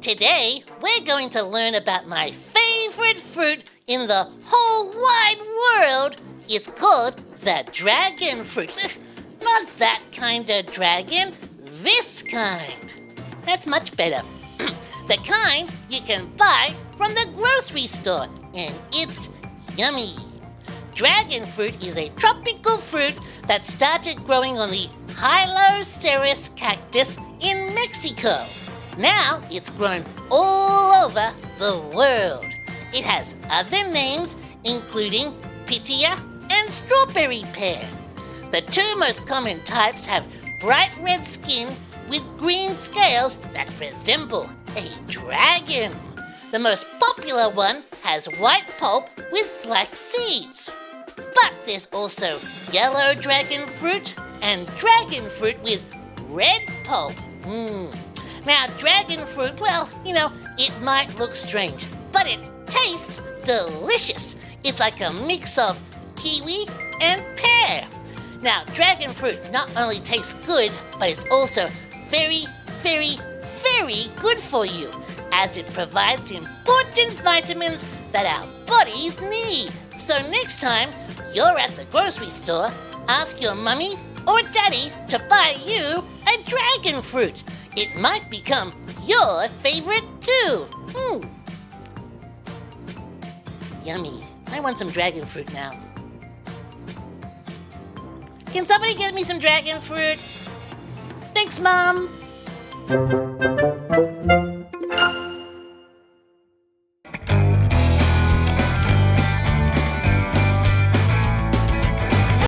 Today, we're going to learn about my favorite fruit in the whole wide world. It's called the dragon fruit. Not that kind of dragon, this kind. That's much better. The kind you can buy from the grocery store, and it's yummy. Dragon fruit is a tropical fruit that started growing on the Hyloceras cactus in Mexico. Now it's grown all over the world. It has other names including pitaya and strawberry pear. The two most common types have bright red skin with green scales that resemble a dragon. The most popular one has white pulp with black seeds. But there's also yellow dragon fruit and dragon fruit with red pulp. Now, dragon fruit, well, it might look strange, but it tastes delicious. It's like a mix of kiwi and pear. Now, dragon fruit not only tastes good, but it's also very, very, very good for you, as it provides important vitamins that our bodies need. So next time you're at the grocery store, ask your mummy or daddy to buy you a dragon fruit. It might become your favorite too. Yummy. I want some dragon fruit now. Can somebody get me some dragon fruit? Thanks, Mom.